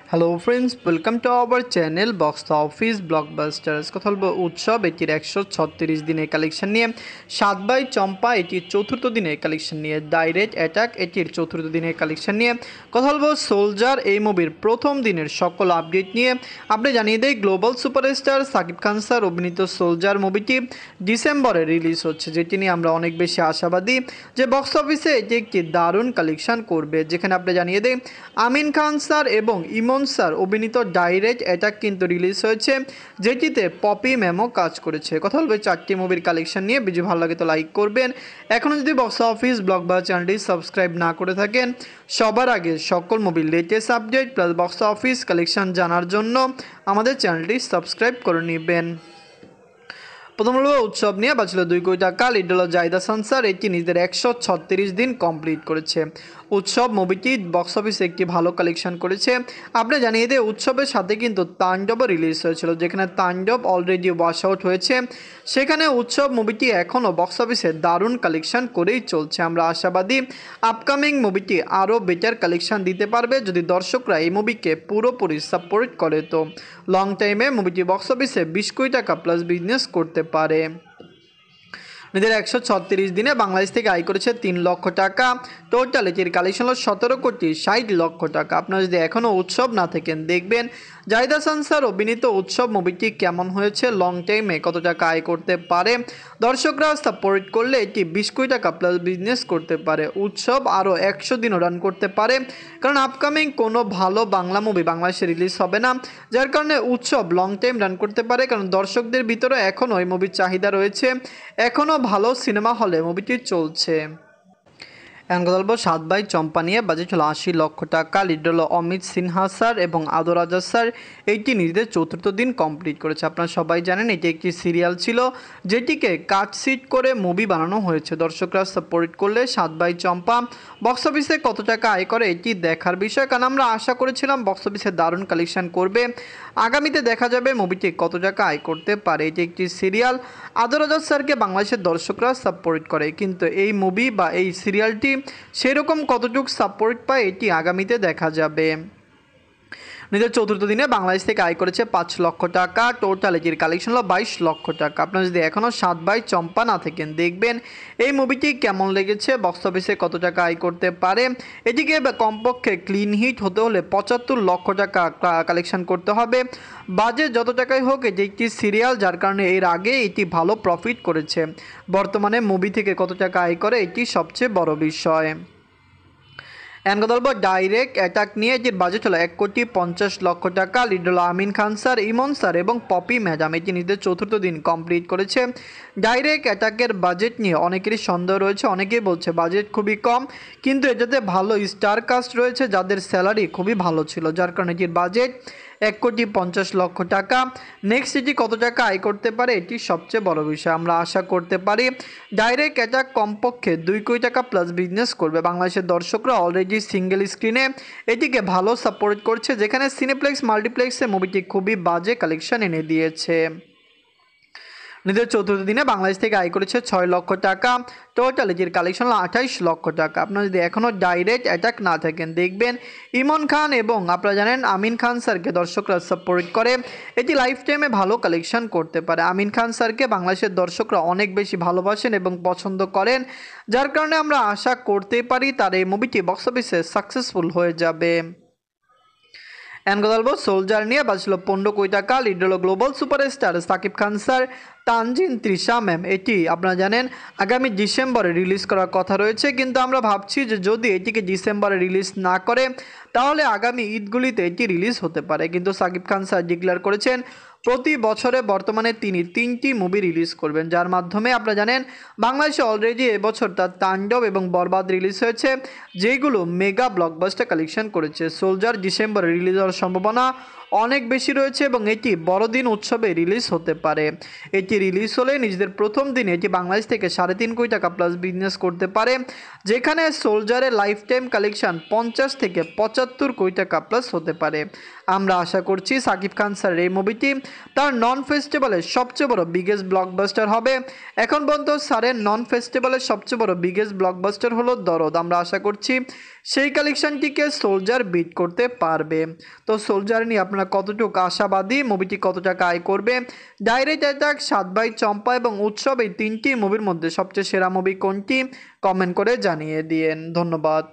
Hello friends, welcome to our channel box office blockbusters. কথা বলবো উৎসব এটির 136 দিনের কালেকশন নিয়ে, 7 বাই চম্পা এটির চতুর্থ দিনের কালেকশন নিয়ে, ডাইরেক্ট অ্যাটাক এটির চতুর্থ দিনের কালেকশন নিয়ে, কথা বলবো সোলজার এই মুভির প্রথম দিনের সকল আপডেট নিয়ে। আপনি জানিয়ে দেয় global superstar Shakib Khan sir অভিনীত সোলজার মুভিটি ডিসেম্বরে রিলিজ হচ্ছে, যেটি নিয়ে আমরা অনেক বেশি আশাবাদী যে বক্স অফিসে এটি একটি দারুণ কালেকশন করবে। যেখানে আপনি জানিয়ে দেয় আমিন খান স্যার এবং ইমন স্যার অভিনীত ডাইরেক্ট অ্যাটাক কিন্তু রিলিজ হয়েছে, যেটিতে পপি ম্যামও কাজ করেছে। কথা বলবে 4টি মুভির কালেকশন নিয়ে। ভিডিও ভালো লাগে তো লাইক করবেন। এখনও যদি বক্স অফিস ব্লকবাস্টার চ্যানেলটি সাবস্ক্রাইব না করে থাকেন, সবার আগে সকল মুভির latest update plus box office collection জানার জন্য আমাদের চ্যানেলটি সাবস্ক্রাইব করে নেবেন। প্রথম হলো উৎসব নিয়ে বাঁচল 2 কোটি টাকা। লিড হলো জাহিদ হাসান স্যার, এটি নিজেদের 136 দিন কমপ্লিট করেছে। উৎসব মুভিটি বক্স অফিসে একটি ভালো কালেকশন করেছে। আপনি জানিয়ে দিয়ে উৎসবের সাথে কিন্তু তাণ্ডবও রিলিজ হয়েছিল, যেখানে তাণ্ডব অলরেডি ওয়াশ আউট হয়েছে। সেখানে উৎসব মুভিটি এখনও বক্স অফিসে দারুণ কালেকশন করেই চলছে। আমরা আশাবাদী আপকামিং মুভিটি আরও বেটার কালেকশন দিতে পারবে যদি দর্শকরা এই মুভিকে পুরোপুরি সাপোর্ট করে। তো লং টাইমে মুভিটি বক্স অফিসে 20 কোটি টাকা প্লাস বিজনেস করতে পারে। নিজের 136 দিনে বাংলাদেশ থেকে আয় করেছে 3 লক্ষ টাকা। টোটাল এটির কালেকশন হল 17 কোটি 60 লক্ষ টাকা। আপনারা যদি এখনও উৎসব না থাকেন, দেখবেন জাহিদ হাসান স্যার অভিনীত উৎসব মুভিটি কেমন হয়েছে, লং টাইমে কত টাকা আয় করতে পারে। দর্শকরা সাপোর্ট করলে এটি 20 কোটি টাকা প্লাস বিজনেস করতে পারে। উৎসব আরও 100 দিনও রান করতে পারে, কারণ আপকামিং কোনো ভালো বাংলা মুভি বাংলাদেশে রিলিজ হবে না, যার কারণে উৎসব লং টাইম রান করতে পারে। কারণ দর্শকদের ভিতরে এখনও এই মুভির চাহিদা রয়েছে, এখনও ভালো সিনেমা হলে মুভিটি চলছে। এখন কথা বলবো 7 বাই চম্পা নিয়ে। বাজেট হলো 80 লক্ষ টাকা। লিড হলো অমিত সিনহা স্যার এবং আদর রাজা স্যার, এইটি নিজেদের চতুর্থ দিন কমপ্লিট করেছে। আপনারা সবাই জানেন এটি একটি সিরিয়াল ছিল, যেটিকে কাটসিট করে মুভি বানানো হয়েছে। দর্শকরা সাপোর্ট করলে 7 বাই চম্পা বক্স অফিসে কত টাকা আয় করে এটি দেখার বিষয়, কারণ আমরা আশা করেছিলাম বক্স অফিসে দারুণ কালেকশন করবে। আগামীতে দেখা যাবে মুভিটি কত টাকা আয় করতে পারে। এটি একটি সিরিয়াল, আদর রাজা স্যারকে বাংলাদেশের দর্শকরা সাপোর্ট করে, কিন্তু এই মুভি বা এই সিরিয়ালটি সেরকম কতটুকু সাপোর্ট পায় এটি আগামীতে দেখা যাবে। নিজের চতুর্থ দিনে বাংলাদেশ থেকে আয় করেছে 5 লক্ষ টাকা। টোটাল এটির কালেকশন হলো 22 লক্ষ টাকা। আপনারা যদি এখনও 7 বাই চম্পা না থাকেন, দেখবেন এই মুভিটি কেমন লেগেছে, বক্স অফিসে কত টাকা আয় করতে পারে। এটিকে কমপক্ষে ক্লিন হিট হতে হলে 75 লক্ষ টাকা কালেকশন করতে হবে। বাজেট যত টাকাই হোক, এটি একটি সিরিয়াল, যার কারণে এর আগে এটি ভালো প্রফিট করেছে। বর্তমানে মুভি থেকে কত টাকা আয় করে এটি সবচেয়ে বড় বিষয়। এখন কথা বলবো ডাইরেক্ট অ্যাটাক নিয়ে। এটির বাজেট হলো 1 কোটি 50 লক্ষ টাকা। লিড হলো আমিন খান স্যার, ইমন স্যার এবং পপি ম্যাডাম, এটি নিজেদের চতুর্থ দিন কমপ্লিট করেছে। ডাইরেক্ট অ্যাটাকের বাজেট নিয়ে অনেকেরই সন্দেহ রয়েছে, অনেকেই বলছে বাজেট খুবই কম, কিন্তু এটাতে ভালো স্টার কাস্ট রয়েছে যাদের স্যালারি খুবই ভালো ছিল, যার কারণে এটির বাজেট 1 কোটি 50 লক্ষ টাকা। নেক্সট এটি কত টাকা আয় করতে পারে এটি সবচেয়ে বড় বিষয়। আমরা আশা করতে পারি ডাইরেক্ট অ্যাটাক কমপক্ষে 2 কোটি টাকা প্লাস বিজনেস করবে। বাংলাদেশের দর্শকরা অলরেডি সিঙ্গেল স্ক্রিনে এটিকে ভালো সাপোর্ট করছে, যেখানে সিনেপ্লেক্স মাল্টিপ্লেক্সে মুভিটি খুবই বাজে কালেকশন এনে দিয়েছে। নিজের চতুর্থ দিনে বাংলাদেশ থেকে আয় করেছে 6 লক্ষ টাকা। টোটাল এটির কালেকশন হলো 28 লক্ষ টাকা। আপনারা যদি এখনও ডাইরেক্ট অ্যাটাক না থাকেন, দেখবেন ইমন খান এবং আপনারা জানেন আমিন খান স্যারকে দর্শকরা সাপোর্ট করে, এটি লাইফ টাইমে ভালো কালেকশন করতে পারে। আমিন খান স্যারকে বাংলাদেশের দর্শকরা অনেক বেশি ভালোবাসেন এবং পছন্দ করেন, যার কারণে আমরা আশা করতে পারি তার এই মুভিটি বক্স অফিসে সাকসেসফুল হয়ে যাবে। এখন কথা বলবো সোলজার নিয়ে। বাজছিল 15 কোটি টাকা। লিড হলো global superstar Shakib Khan sir, Tanjin Trisha ma'am. এটি আপনারা জানেন আগামী ডিসেম্বরে রিলিজ করার কথা রয়েছে, কিন্তু আমরা ভাবছি যে যদি এটিকে ডিসেম্বরে রিলিজ না করে, তাহলে আগামী ঈদগুলিতে এটি রিলিজ হতে পারে। কিন্তু সাকিব খান স্যার ডিক্লেয়ার করেছেন প্রতি বছরে বর্তমানে তিনি 3টি মুভি রিলিজ করবেন, যার মাধ্যমে আপনারা জানেন বাংলাদেশে অলরেডি এবছর তার তাণ্ডব এবং বরবাদ রিলিজ হয়েছে, যেগুলো মেগা ব্লকবাস্টার কালেকশন করেছে। সোলজার ডিসেম্বরে রিলিজ হওয়ার সম্ভাবনা অনেক বেশি রয়েছে এবং এটি বড়দিন উৎসবে রিলিজ হতে পারে। এটি রিলিজ হলে নিজেদের প্রথম দিনে এটি বাংলাদেশ থেকে 3.5 কোটি টাকা প্লাস বিজনেস করতে পারে, যেখানে সোলজারের লাইফ টাইম কালেকশন 50 থেকে 75 কোটি টাকা প্লাস হতে পারে। আমরা আশা করছি সাকিব খান স্যারের এই মুভিটি তার নন ফেস্টিভ্যালের সবচেয়ে বড় বিগেস্ট ব্লকবাস্টার হবে। এখন পর্যন্ত স্যারের নন ফেস্টিভ্যালের সবচেয়ে বড় বিগেস্ট ব্লকবাস্টার হলো দরদ। আমরা আশা করছি সেই কালেকশনটিকে সোলজার বিট করতে পারবে। তো সোলজার নিয়ে আপনারা কতটুকু আশাবাদী, মুভিটি কত টাকা আয় করবে? ডাইরেক্ট অ্যাটাক, সাত ভাই চম্পা এবং উৎসব এই তিনটি মুভির মধ্যে সবচেয়ে সেরা মুভি কোনটি? কমেন্ট করে জানিয়ে দিন। ধন্যবাদ।